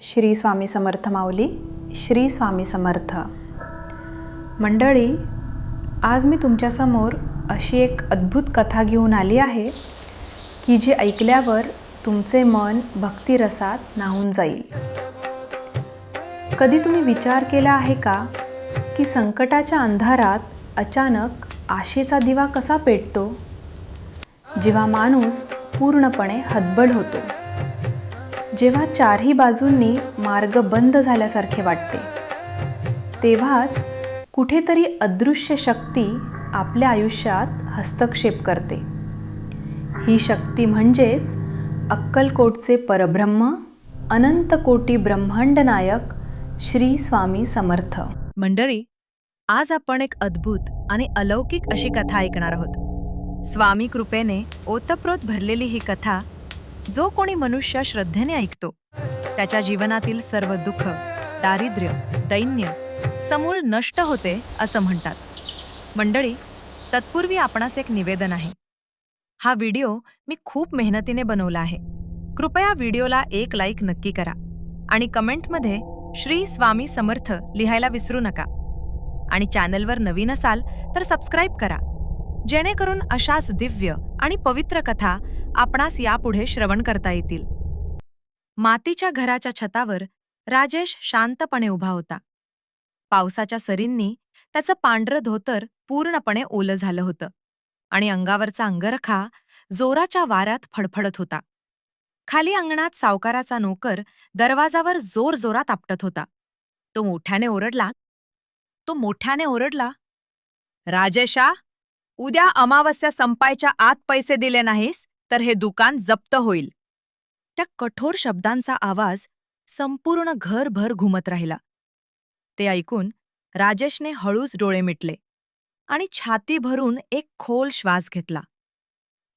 श्री स्वामी समर्थ माऊली. श्री स्वामी समर्थ. मंडळी, आज मी तुमच्यासमोर अशी एक अद्भुत कथा घेऊन आली आहे की जी ऐकल्यावर तुमचे मन भक्तिरसात न्हाऊन जाईल. कधी तुम्ही विचार केला आहे का की संकटाच्या अंधारात अचानक आशेचा दिवा कसा पेटतो, जेव्हा माणूस पूर्णपणे हतबल होतो, जेव्हा चारही बाजूंनी मार्ग बंद झाल्यासारखे वाटते, तेव्हाच कुठेतरी अदृश्य शक्ती आपल्या आयुष्यात हस्तक्षेप करते. ही शक्ती म्हणजेच अक्कलकोटचे परब्रह्म, अनंत कोटी ब्रह्मांड नायक श्री स्वामी समर्थ. मंडळी, आज आपण एक अद्भुत आणि अलौकिक अशी कथा ऐकणार आहोत. स्वामी कृपेने ओतप्रोत भरलेली ही कथा जो कोणी मनुष्य श्रद्धेने ऐकतो, त्याच्या जीवनातील सर्व दुःख, दारिद्र्य, दैन्य समूळ नष्ट होते असं म्हणतात. मंडळी, तत्पूर्वी आपणास एक निवेदन आहे. हा व्हिडिओ मी खूप मेहनतीने बनवला आहे. कृपया व्हिडिओला एक लाईक नक्की करा आणि कमेंटमध्ये श्री स्वामी समर्थ लिहायला विसरू नका. आणि चॅनलवर नवीन असाल तर सबस्क्राईब करा, जेणेकरून अशाच दिव्य आणि पवित्र कथा आपणास यापुढे श्रवण करता येतील. मातीच्या घराच्या छतावर राजेश शांतपणे उभा होता. पावसाच्या सरींनी त्याचं पांढरं धोतर पूर्णपणे ओलं झालं होतं आणि अंगावरचा अंगरखा जोराच्या वाऱ्यात फडफडत होता. खाली अंगणात सावकाराचा नोकर दरवाजावर जोरजोरात आपटत होता. तो मोठ्याने ओरडला, राजेशा, उद्या अमावस्या संपायच्या आत पैसे दिले नाहीस तर हे दुकान जप्त होईल. त्या कठोर शब्दांचा आवाज संपूर्ण घरभर घुमत राहिला. ते ऐकून राजेशने हळूच डोळे मिटले आणि छाती भरून एक खोल श्वास घेतला.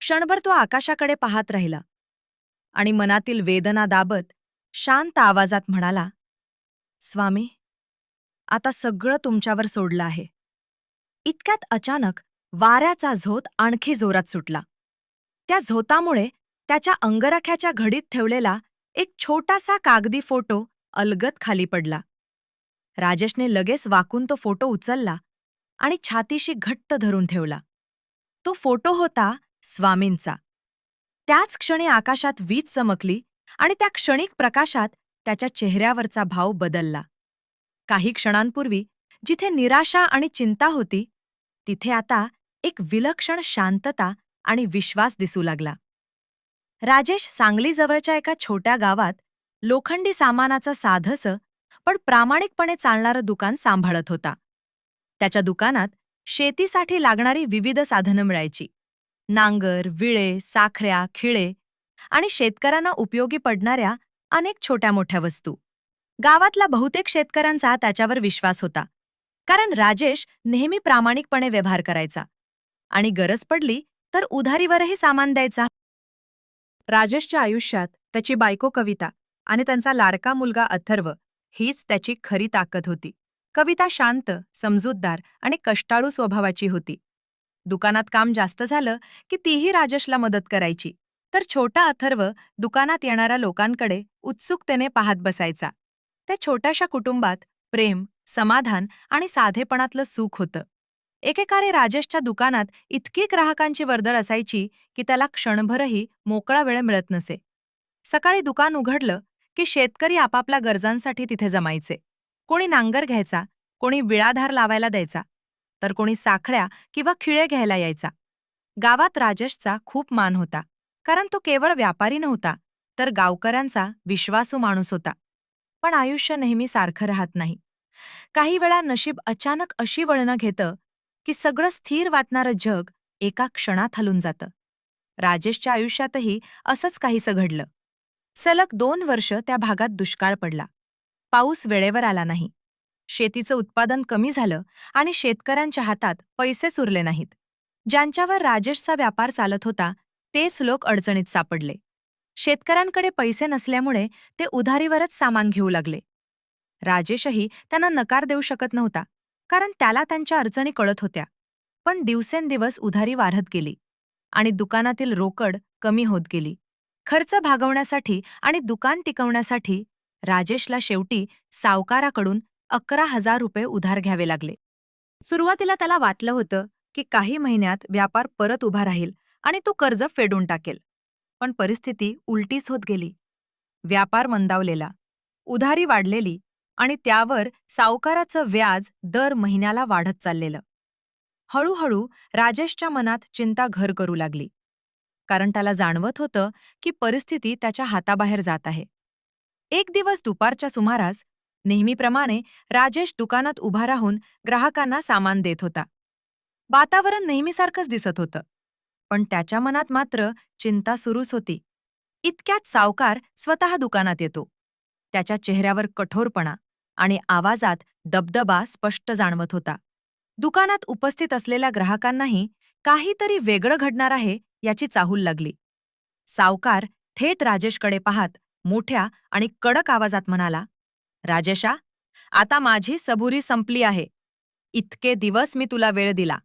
क्षणभर तो आकाशाकडे पाहत राहिला आणि मनातील वेदना दाबत शांत आवाजात म्हणाला, स्वामी, आता सगळं तुमच्यावर सोडलं आहे. इतक्यात अचानक वाऱ्याचा झोत आणखी जोरात सुटला. त्या झोतामुळे त्याच्या अंगरख्याच्या घडीत ठेवलेला एक छोटासा कागदी फोटो अलगद खाली पडला. राजेशने लगेच वाकून तो फोटो उचलला आणि छातीशी घट्ट धरून ठेवला. तो फोटो होता स्वामींचा. त्याच क्षणी आकाशात वीज चमकली आणि त्या क्षणिक प्रकाशात त्याच्या चेहऱ्यावरचा भाव बदलला. काही क्षणांपूर्वी जिथे निराशा आणि चिंता होती, तिथे आता एक विलक्षण शांतता आणि विश्वास दिसू लागला. राजेश सांगलीजवळच्या एका छोट्या गावात लोखंडी सामानाचं साधंसं पण प्रामाणिकपणे चालणारं दुकान सांभाळत होता. त्याच्या दुकानात शेतीसाठी लागणारी विविध साधनं मिळायची. नांगर, विळे, साखऱ्या, खिळे आणि शेतकऱ्यांना उपयोगी पडणाऱ्या अनेक छोट्या मोठ्या वस्तू. गावातला बहुतेक शेतकऱ्यांचा त्याच्यावर विश्वास होता, कारण राजेश नेहमी प्रामाणिकपणे व्यवहार करायचा आणि गरज पडली तर उधारीवरही सामान द्यायचा. राजेशच्या आयुष्यात त्याची बायको कविता आणि त्यांचा लाडका मुलगा अथर्व हीच त्याची खरी ताकद होती. कविता शांत, समजूतदार आणि कष्टाळू स्वभावाची होती. दुकानात काम जास्त झालं की तीही राजेशला मदत करायची, तर छोटा अथर्व दुकानात येणाऱ्या लोकांकडे उत्सुकतेने पाहत बसायचा. त्या छोट्याशा कुटुंबात प्रेम, समाधान आणि साधेपणातलं सुख होतं. एकेकाळी राजेशच्या दुकानात इतकी ग्राहकांची वर्दळ असायची की त्याला क्षणभरही मोकळा वेळ मिळत नसे. सकाळी दुकान उघडलं की शेतकरी आपापल्या गरजांसाठी तिथे जमायचे. कोणी नांगर घ्यायचा, कोणी विळाधार लावायला द्यायचा, तर कोणी साखळ्या किंवा खिळे घ्यायला यायचा. गावात राजेशचा खूप मान होता, कारण तो केवळ व्यापारी नव्हता, तर गावकऱ्यांचा विश्वासू माणूस होता. पण आयुष्य नेहमी सारखं राहत नाही. काही वेळा नशीब अचानक अशी वळणं घेतं की सगळं स्थिर वाटणारं जग एका क्षणात हलून जातं. राजेशच्या आयुष्यातही असंच काहीसं घडलं. सलग 2 वर्ष त्या भागात दुष्काळ पडला. पाऊस वेळेवर आला नाही. शेतीचं उत्पादन कमी झालं आणि शेतकऱ्यांच्या हातात पैसेच उरले नाहीत. ज्यांच्यावर राजेशचा व्यापार चालत होता तेच लोक अडचणीत सापडले. शेतकऱ्यांकडे पैसे नसल्यामुळे ते उधारीवरच सामान घेऊ लागले. राजेशही त्यांना नकार देऊ शकत नव्हता, कारण त्याला त्यांच्या अडचणी कळत होत्या. पण दिवसेंदिवस उधारी वाढत गेली आणि दुकानातील रोकड कमी होत गेली. खर्च भागवण्यासाठी आणि दुकान टिकवण्यासाठी राजेशला शेवटी सावकाराकडून 11,000 रुपये उधार घ्यावे लागले. सुरुवातीला त्याला वाटलं होतं की काही महिन्यात व्यापार परत उभा राहील आणि तो कर्ज फेडून टाकेल. पण परिस्थिती उलटीच होत गेली. व्यापार मंदावलेला, उधारी वाढलेली आणि त्यावर सावकाराचं व्याज दर महिन्याला वाढत चाललेलं. हळूहळू राजेशच्या मनात चिंता घर करू लागली. कारण त्याला जाणवत होतं की परिस्थिती त्याच्या हाताबाहेर जात आहे. एक दिवस दुपारच्या सुमारास नेहमीप्रमाणे राजेश दुकानात उभा राहून ग्राहकांना सामान देत होता. वातावरण नेहमीसारखंच दिसत होतं, पण त्याच्या मनात मात्र चिंता सुरूच होती. इतक्यात सावकार स्वतः दुकानात येतो. त्याच्या चेहऱ्यावर कठोरपणा आणि आवाजात दबदबा स्पष्ट जाणवत होता. दुकानात उपस्थित असलेल्या ग्राहकांनाही काहीतरी वेगळं घडणार आहे याची चाहूल लागली. सावकार थेट राजेशकडे पाहत मोठ्या आणि कडक आवाजात म्हणाला, "राजेशा, आता माझी सबुरी संपली आहे. इतके दिवस मी तुला वेळ दिला,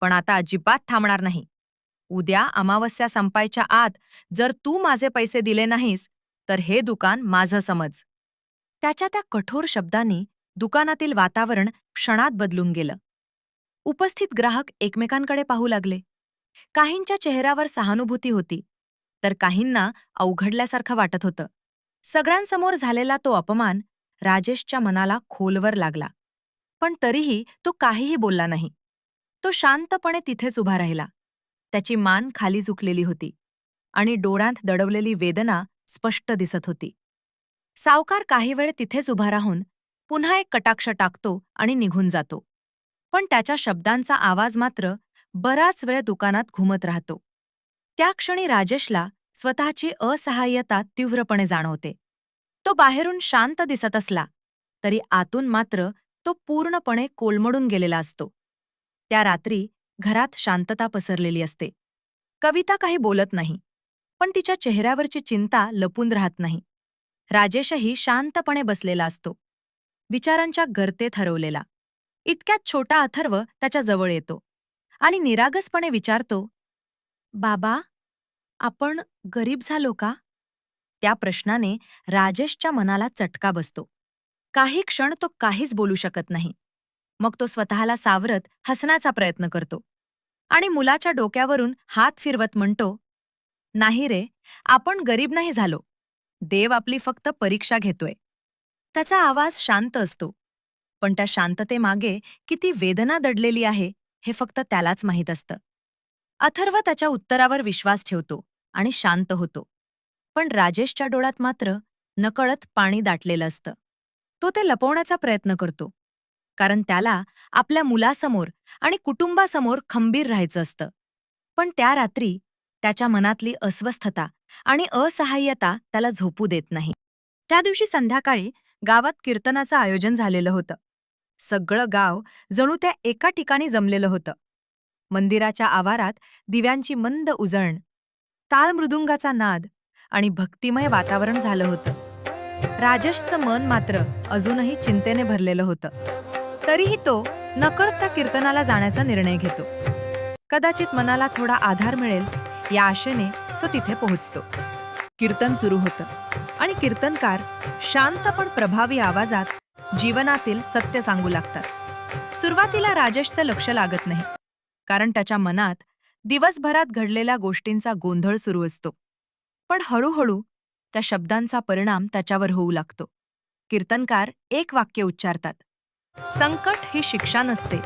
पण आता अजिबात थांबणार नाही. उद्या अमावस्या संपायच्या आत जर तू माझे पैसे दिले नाहीस, तर हे दुकान माझं समज." त्याच्या त्या कठोर शब्दांनी दुकानातील वातावरण क्षणात बदलून गेलं. उपस्थित ग्राहक एकमेकांकडे पाहू लागले. काहींच्या चेहऱ्यावर सहानुभूती होती, तर काहींना अवघडल्यासारखं वाटत होतं. सगळ्यांसमोर झालेला तो अपमान राजेशच्या मनाला खोलवर लागला. पण तरीही तो काहीही बोलला नाही. तो शांतपणे तिथेच उभा राहिला. त्याची मान खाली झुकलेली होती आणि डोळ्यांत दडवलेली वेदना स्पष्ट दिसत होती. सावकार काही वेळ तिथेच उभा राहून पुन्हा एक कटाक्ष टाकतो आणि निघून जातो. पण त्याच्या शब्दांचा आवाज मात्र बराच वेळ दुकानात घुमत राहतो. त्या क्षणी राजेशला स्वतःची असहाय्यता तीव्रपणे जाणवते. तो बाहेरून शांत दिसत असला तरी आतून मात्र तो पूर्णपणे कोलमडून गेलेला असतो. त्या रात्री घरात शांतता पसरलेली असते. कविता काही बोलत नाही, पण तिच्या चेहऱ्यावरची चिंता लपून राहत नाही. राजेशही शांतपणे बसलेला असतो, विचारांच्या गर्तेत हरवलेला. इतक्यात छोटा अथर्व त्याच्या जवळ येतो आणि निरागसपणे विचारतो, "बाबा, आपण गरीब झालो का?" त्या प्रश्नाने राजेशच्या मनाला चटका बसतो. काही क्षण तो काहीच बोलू शकत नाही. मग तो स्वतःला सावरत हसण्याचा प्रयत्न करतो आणि मुलाच्या डोक्यावरून हात फिरवत म्हणतो, "नाही रे, आपण गरीब नाही झालो. देव आपली फक्त परीक्षा घेतोय." त्याचा आवाज शांत असतो, पण त्या शांततेमागे किती वेदना दडलेली आहे हे फक्त त्यालाच माहीत असतं. अथर्व त्याच्या उत्तरावर विश्वास ठेवतो आणि शांत होतो. पण राजेशच्या डोळ्यात मात्र नकळत पाणी दाटलेलं असतं. तो ते लपवण्याचा प्रयत्न करतो, कारण त्याला आपल्या मुलासमोर आणि कुटुंबासमोर खंबीर राहायचं असतं. पण त्या रात्री त्याच्या मनातली अस्वस्थता आणि असहाय्यता त्याला झोपू देत नाही. त्या दिवशी संध्याकाळी गावात कीर्तनाचं आयोजन झालेलं होतं. सगळं गाव जणू त्या एका ठिकाणी जमलेलं होतं. मंदिराच्या आवारात दिव्यांची मंद उजळण, तालमृदुंगाचा नाद आणि भक्तिमय वातावरण झालं होतं. राजेशचं मन मात्र अजूनही चिंतेने भरलेलं होतं. तरीही तो नकळत त्या कीर्तनाला जाण्याचा निर्णय घेतो. कदाचित मनाला थोडा आधार मिळेल या आशेने तो तिथे पोहोचतो. कीर्तन सुरू होतं आणि कीर्तनकार शांत पण प्रभावी आवाजात जीवनातील सत्य सांगू लागतात. सुरुवातीला राजेशचं लक्ष लागत नाही, कारण त्याच्या मनात दिवसभरात घडलेल्या गोष्टींचा गोंधळ सुरू असतो. पण हळूहळू त्या शब्दांचा परिणाम त्याच्यावर होऊ लागतो. कीर्तनकार एक वाक्य उच्चारतात, "संकट ही शिक्षा नसते,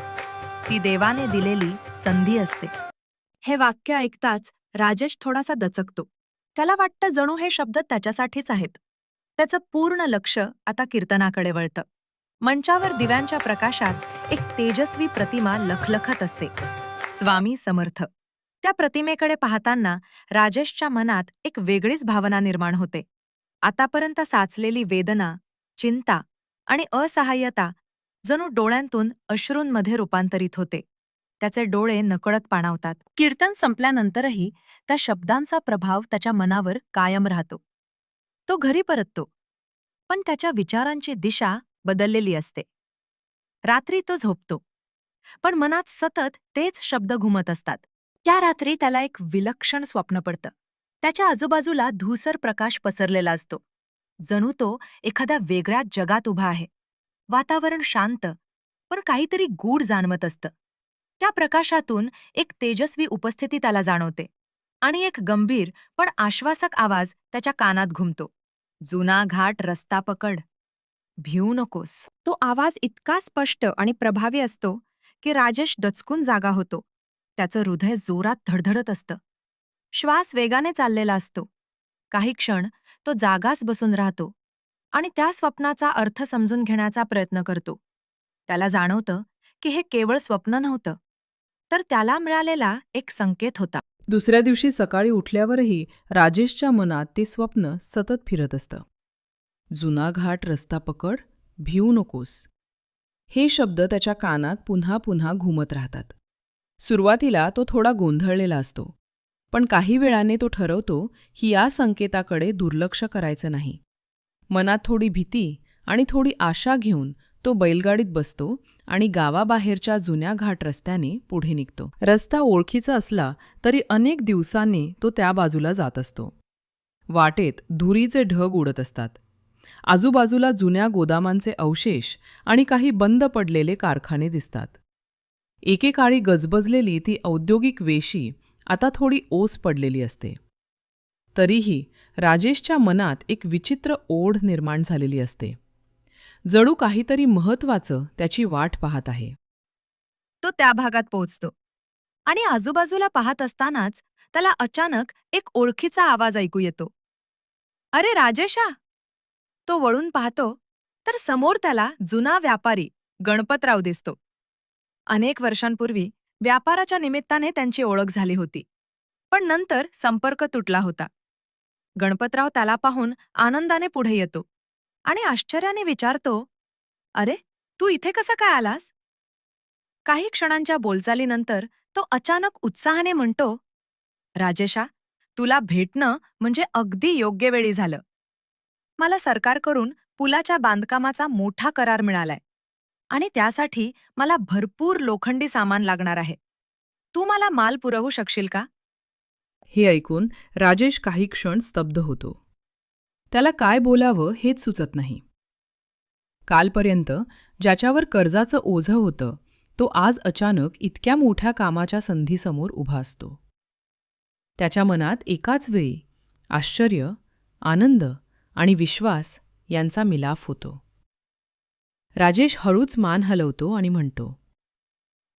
ती देवाने दिलेली संधी असते." हे वाक्य ऐकताच राजेश थोडासा दचकतो. त्याला वाटतं जणू हे शब्द त्याच्यासाठीच आहेत. त्याचं पूर्ण लक्ष आता कीर्तनाकडे वळतं. मंचावर दिव्यांच्या प्रकाशात एक तेजस्वी प्रतिमा लखलखत असते, स्वामी समर्थ. त्या प्रतिमेकडे पाहताना राजेशच्या मनात एक वेगळीच भावना निर्माण होते. आतापर्यंत साचलेली वेदना, चिंता आणि असहाय्यता जणू डोळ्यांतून अश्रूंमध्ये रूपांतरित होते. त्याचे डोळे नकळत पाणावतात. कीर्तन संपल्यानंतरही त्या शब्दांचा प्रभाव त्याच्या मनावर कायम राहतो. तो घरी परततो, पण त्याच्या विचारांची दिशा बदललेली असते. रात्री तो झोपतो, पण मनात सतत तेच शब्द घुमत असतात. त्या रात्री त्याला एक विलक्षण स्वप्न पडतं. त्याच्या आजूबाजूला धूसर प्रकाश पसरलेला असतो जणू तो एखाद्या वेगळ्या जगात उभा आहे. वातावरण शांत, पण काहीतरी गूढ जाणवत असतं. त्या प्रकाशातून एक तेजस्वी उपस्थिती त्याला जाणवते आणि एक गंभीर पण आश्वासक आवाज त्याच्या कानात घुमतो. जुना घाट रस्ता पकड, भिवू नकोस. तो आवाज इतका स्पष्ट आणि प्रभावी असतो की राजेश दचकून जागा होतो. त्याचं हृदय जोरात धडधडत असतं. श्वास वेगाने चाललेला असतो. काही क्षण तो जागाच बसून राहतो आणि त्या स्वप्नाचा अर्थ समजून घेण्याचा प्रयत्न करतो. त्याला जाणवतं की हे केवळ स्वप्न नव्हतं, तर त्याला मिळालेला एक संकेत होता. दुसऱ्या दिवशी सकाळी उठल्यावरही राजेशच्या मनात ते स्वप्न सतत फिरत असतं. जुना घाट रस्ता पकड, भिवू नकोस. हे शब्द त्याच्या कानात पुन्हा पुन्हा घुमत राहतात. सुरुवातीला तो थोडा गोंधळलेला असतो, पण काही वेळाने तो ठरवतो की या संकेताकडे दुर्लक्ष करायचं नाही. मनात थोडी भीती आणि थोडी आशा घेऊन तो बैलगाडीत बसतो आणि गावाबाहेरच्या जुन्या घाट रस्त्याने पुढे निघतो. रस्ता ओळखीचा असला तरी अनेक दिवसांनी तो त्या बाजूला जात असतो. वाटेत धुरीचे ढग उडत असतात. आजूबाजूला जुन्या गोदामांचे अवशेष आणि काही बंद पडलेले कारखाने दिसतात. एकेकाळी गजबजलेली ती औद्योगिक वेशी आता थोडी ओस पडलेली असते. तरीही राजेशच्या मनात एक विचित्र ओढ निर्माण झालेली असते. जणू काहीतरी महत्वाचं त्याची वाट पाहत आहे. तो त्या भागात पोहोचतो आणि आजूबाजूला पाहत असतानाच त्याला अचानक एक ओळखीचा आवाज ऐकू येतो. अरे राजेशा! तो वळून पाहतो तर समोर त्याला जुना व्यापारी गणपतराव दिसतो. अनेक वर्षांपूर्वी व्यापाराच्या निमित्ताने त्यांची ओळख झाली होती, पण नंतर संपर्क तुटला होता. गणपतराव त्याला पाहून आनंदाने पुढे येतो आणि आश्चर्याने विचारतो, अरे, तू इथे कसा काय आलास? काही क्षणांच्या बोलचालीनंतर तो अचानक उत्साहाने म्हणतो, राजेशा, तुला भेटणं म्हणजे अगदी योग्य वेळी झालं. मला सरकारकडून पुलाच्या बांधकामाचा मोठा करार मिळालाय आणि त्यासाठी मला भरपूर लोखंडी सामान लागणार आहे. तू मला माल पुरवू शकशील का? हे ऐकून राजेश काही क्षण स्तब्ध होतो. त्याला काय बोलावं हेच सुचत नाही. कालपर्यंत ज्याच्यावर कर्जाचं ओझं होतं तो आज अचानक इतक्या मोठ्या कामाच्या संधीसमोर उभा असतो. त्याच्या मनात एकाच वेळी आश्चर्य, आनंद आणि विश्वास यांचा मिलाफ होतो. राजेश हळूच मान हलवतो आणि म्हणतो,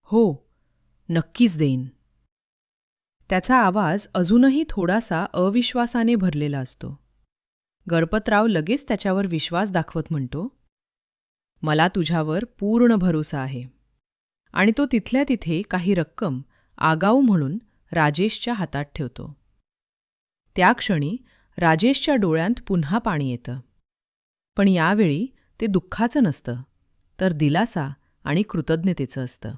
हो, नक्कीच देईन. त्याचा आवाज अजूनही थोडासा अविश्वासाने भरलेला असतो. गणपतराव लगेच त्याच्यावर विश्वास दाखवत म्हणतो, मला तुझ्यावर पूर्ण भरोसा आहे. आणि तो तिथल्या तिथे काही रक्कम आगाऊ म्हणून राजेशच्या हातात ठेवतो. त्या क्षणी राजेशच्या डोळ्यांत पुन्हा पाणी येतं. पण यावेळी ते दुःखाचं नसतं, तर दिलासा आणि कृतज्ञतेचं असतं.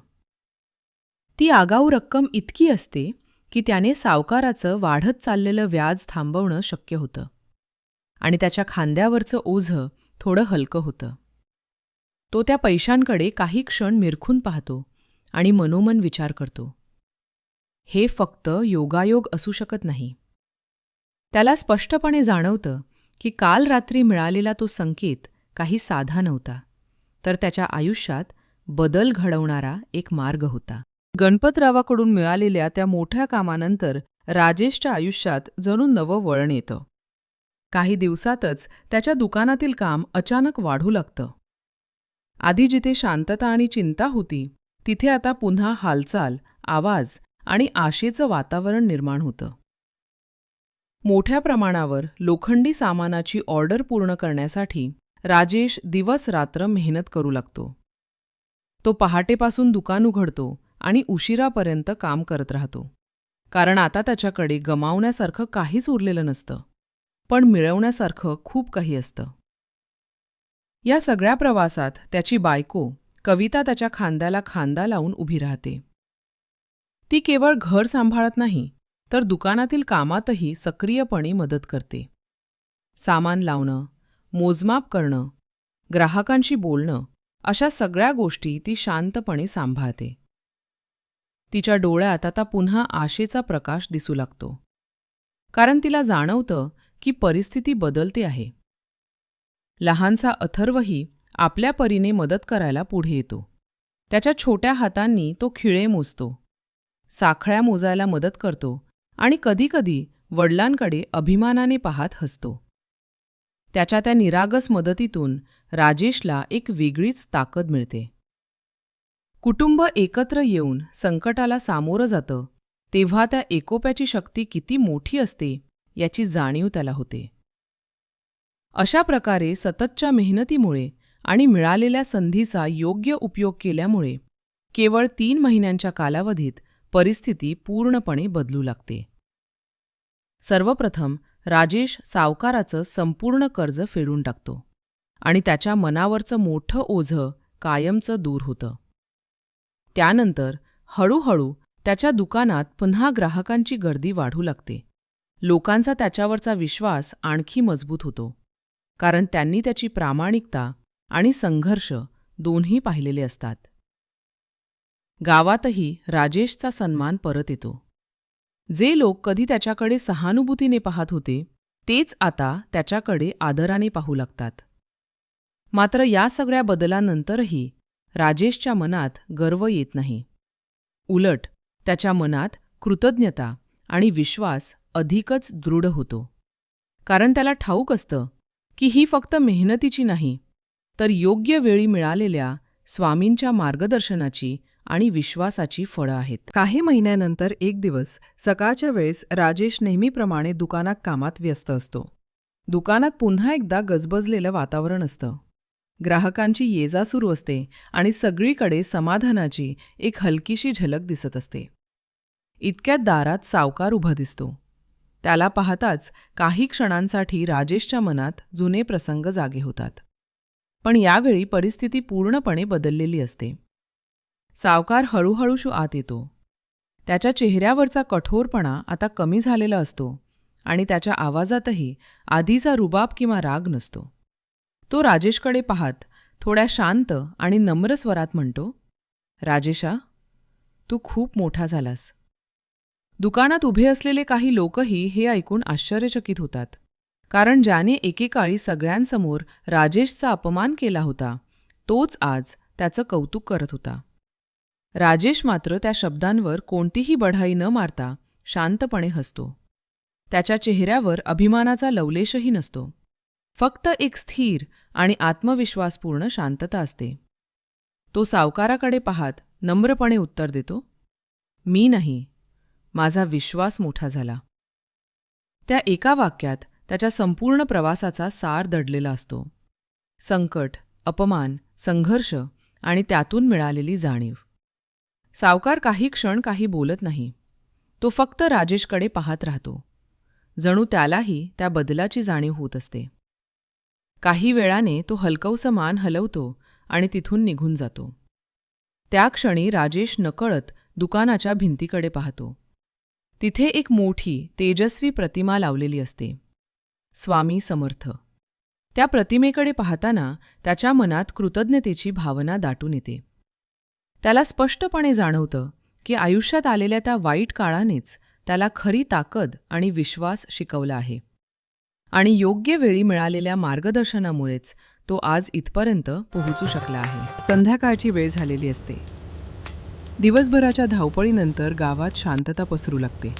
ती आगाऊ रक्कम इतकी असते की त्याने सावकाराचं वाढत चाललेलं व्याज थांबवणं शक्य होतं आणि त्याच्या खांद्यावरचं ओझं थोडं हलकं होतं. तो त्या पैशांकडे काही क्षण मिरखून पाहतो आणि मनोमन विचार करतो, हे फक्त योगायोग असू शकत नाही. त्याला स्पष्टपणे जाणवतं की काल रात्री मिळालेला तो संकेत काही साधा नव्हता, तर त्याच्या आयुष्यात बदल घडवणारा एक मार्ग होता. गणपतरावाकडून मिळालेल्या त्या मोठ्या कामानंतर राजेशच्या आयुष्यात जणू नवं वळण येतं. काही दिवसातच त्याच्या दुकानातील काम अचानक वाढू लागतं. आधी जिथे शांतता आणि चिंता होती, तिथे आता पुन्हा हालचाल, आवाज आणि आशेचं वातावरण निर्माण होतं. मोठ्या प्रमाणावर लोखंडी सामानाची ऑर्डर पूर्ण करण्यासाठी राजेश दिवस-रात्र मेहनत करू लागतो. तो पहाटेपासून दुकान उघडतो आणि उशिरापर्यंत काम करत राहतो, कारण आता त्याच्याकडे गमावण्यासारखं काहीच उरलेलं नसतं, पण मिळवण्यासारखं खूप काही असतं. या सगळ्या प्रवासात त्याची बायको कविता त्याच्या खांद्याला खांदा लावून उभी राहते. ती केवळ घर सांभाळत नाही, तर दुकानातील कामातही सक्रियपणे मदत करते. सामान लावणं, मोजमाप करणं, ग्राहकांशी बोलणं, अशा सगळ्या गोष्टी ती शांतपणे सांभाळते. तिच्या डोळ्यात आता पुन्हा आशेचा प्रकाश दिसू लागतो, कारण तिला जाणवतं की परिस्थिती बदलते आहे. लहानसा अथर्वही आपल्या परीने मदत करायला पुढे येतो. त्याच्या छोट्या हातांनी तो खिळे मोजतो, साखळ्या मोजायला मदत करतो आणि कधीकधी वडिलांकडे अभिमानाने पाहत हसतो. त्याच्या त्या निरागस मदतीतून राजेशला एक वेगळीच ताकद मिळते. कुटुंब एकत्र येऊन संकटाला सामोरं जातं तेव्हा त्या एकोप्याची शक्ती किती मोठी असते याची जाणीव त्याला होते. अशा प्रकारे सततच्या मेहनतीमुळे आणि मिळालेल्या संधीचा योग्य उपयोग केल्यामुळे केवळ 3 महिन्यांच्या कालावधीत परिस्थिती पूर्णपणे बदलू लागते. सर्वप्रथम राजेश सावकाराचं संपूर्ण कर्ज फेडून टाकतो आणि त्याच्या मनावरचं मोठं ओझं कायमचं दूर होतं. त्यानंतर हळूहळू त्याच्या दुकानात पुन्हा ग्राहकांची गर्दी वाढू लागते. लोकांचा त्याच्यावरचा विश्वास आणखी मजबूत होतो, कारण त्यांनी त्याची प्रामाणिकता आणि संघर्ष दोन्ही पाहिलेले असतात. गावातही राजेशचा सन्मान परत येतो. जे लोक कधी त्याच्याकडे सहानुभूतीने पाहत होते तेच आता त्याच्याकडे आदराने पाहू लागतात. मात्र या सगळ्या बदलांनंतरही राजेशच्या मनात गर्व येत नाही. उलट त्याच्या मनात कृतज्ञता आणि विश्वास अधिकच दृढ होतो, कारण त्याला ठाऊक असतं की ही फक्त मेहनतीची नाही, तर योग्य वेळी मिळालेल्या स्वामींच्या मार्गदर्शनाची आणि विश्वासाची फळं आहेत. काही महिन्यानंतर एक दिवस सकाळच्या वेळेस राजेश नेहमीप्रमाणे दुकानात कामात व्यस्त असतो. दुकानात पुन्हा एकदा गजबजलेलं वातावरण असतं. ग्राहकांची ये-जा सुरू असते आणि सगळीकडे समाधानाची एक हलकीशी झलक दिसत असते. इतक्यात दारात सावकार उभा दिसतो. त्याला पाहताच काही क्षणांसाठी राजेशच्या मनात जुने प्रसंग जागे होतात. पण यावेळी परिस्थिती पूर्णपणे बदललेली असते. सावकार हळूहळू आत येतो. त्याच्या चेहऱ्यावरचा कठोरपणा आता कमी झालेला असतो आणि त्याच्या आवाजातही आधीचा रुबाब किंवा राग नसतो. तो राजेशकडे पाहत थोड्या शांत आणि नम्र स्वरात म्हणतो, "राजेशा, तू खूप मोठा झालास." दुकानात उभे असलेले काही लोकही हे ऐकून आश्चर्यचकित होतात, कारण ज्याने एकेकाळी सगळ्यांसमोर राजेशचा अपमान केला होता तोच आज त्याचं कौतुक करत होता. राजेश मात्र त्या शब्दांवर कोणतीही बढाई न मारता शांतपणे हसतो. त्याच्या चेहऱ्यावर अभिमानाचा लवलेशही नसतो, फक्त एक स्थिर आणि आत्मविश्वासपूर्ण शांतता असते. तो सावकाराकडे पाहत नम्रपणे उत्तर देतो, "मी नाही, माझा विश्वास मोठा झाला." त्या एका वाक्यात त्याच्या संपूर्ण प्रवासाचा सार दडलेला असतो. संकट, अपमान, संघर्ष आणि त्यातून मिळालेली जाणीव. सावकार काही क्षण काही बोलत नाही. तो फक्त राजेशकडे पाहत राहतो, जणू त्यालाही त्या बदलाची जाणीव होत असते. काही वेळाने तो हलकवसं मान हलवतो आणि तिथून निघून जातो. त्या क्षणी राजेश नकळत दुकानाच्या भिंतीकडे पाहतो. तिथे एक मोठी तेजस्वी प्रतिमा लावलेली असते, स्वामी समर्थ. त्या प्रतिमेकडे पाहताना त्याच्या मनात कृतज्ञतेची भावना दाटून येते. त्याला स्पष्टपणे जाणवतं की आयुष्यात आलेल्या त्या वाईट काळानेच त्याला खरी ताकद आणि विश्वास शिकवला आहे आणि योग्य वेळी मिळालेल्या मार्गदर्शनामुळेच तो आज इथपर्यंत पोहोचू शकला आहे. संध्याकाळची वेळ झालेली असते. दिवसभराच्या धावपळीनंतर गावात शांतता पसरू लागते.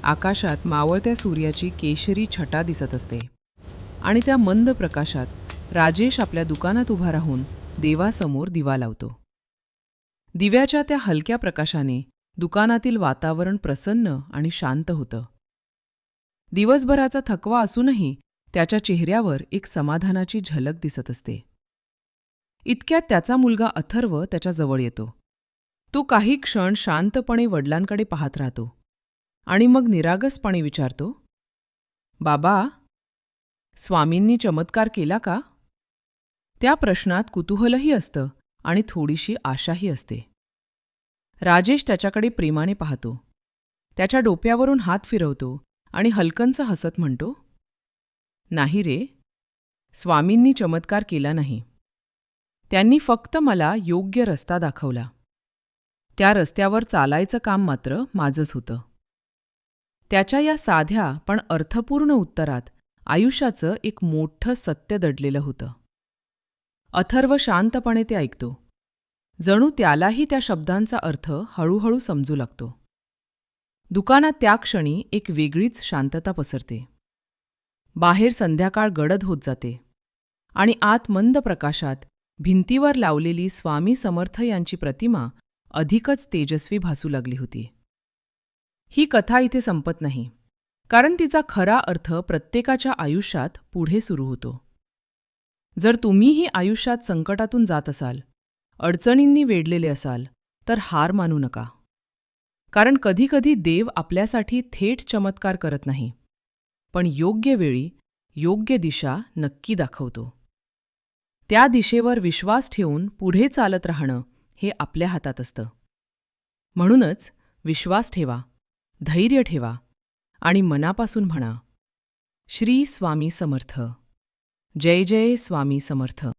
आकाशात मावळत्या सूर्याची केशरी छटा दिसत असते आणि त्या मंद प्रकाशात राजेश आपल्या दुकानात उभा राहून देवासमोर दिवा लावतो. दिव्याच्या त्या हलक्या प्रकाशाने दुकानातील वातावरण प्रसन्न आणि शांत होतं. दिवसभराचा थकवा असूनही त्याच्या चेहऱ्यावर एक समाधानाची झलक दिसत असते. इतक्यात त्याचा मुलगा अथर्व त्याच्याजवळ येतो. तो काही क्षण शांतपणे वडिलांकडे पाहत राहतो आणि मग निरागसपणे विचारतो, "बाबा, स्वामींनी चमत्कार केला का?" त्या प्रश्नात कुतूहलही असतं आणि थोडीशी आशाही असते. राजेश त्याच्याकडे प्रेमाने पाहतो. त्याच्या डोक्यावरून हात फिरवतो आणि हलकंसं हसत म्हणतो, "नाही रे, स्वामींनी चमत्कार केला नाही. त्यांनी फक्त मला योग्य रस्ता दाखवला. त्या रस्त्यावर चालायचं काम मात्र माझंच होतं." त्याच्या या साध्या पण अर्थपूर्ण उत्तरात आयुष्याचं एक मोठं सत्य दडलेलं होतं. अथर्व शांतपणे ते ऐकतो. जणू त्यालाही त्या शब्दांचा अर्थ हळूहळू समजू लागतो. दुकानात त्या क्षणी एक वेगळीच शांतता पसरते. बाहेर संध्याकाळ गडद होत जाते आणि आत मंद प्रकाशात भिंतीवर लावलेली स्वामी समर्थ यांची प्रतिमा अधिकच तेजस्वी भासू लागली होती. ही कथा इथे संपत नाही, कारण तिचा खरा अर्थ प्रत्येकाच्या आयुष्यात पुढे सुरू होतो. जर तुम्हीही आयुष्यात संकटातून जात असाल, अडचणींनी वेढलेले असाल, तर हार मानू नका. कारण कधीकधी देव आपल्यासाठी थेट चमत्कार करत नाही, पण योग्य वेळी योग्य दिशा नक्की दाखवतो. त्या दिशेवर विश्वास ठेवून पुढे चालत राहणं हे आपल्या हातात असतं. म्हणूनच विश्वास ठेवा, धैर्य ठेवा आणि मनापासून म्हणा, श्री स्वामी समर्थ. जय जय स्वामी समर्थ.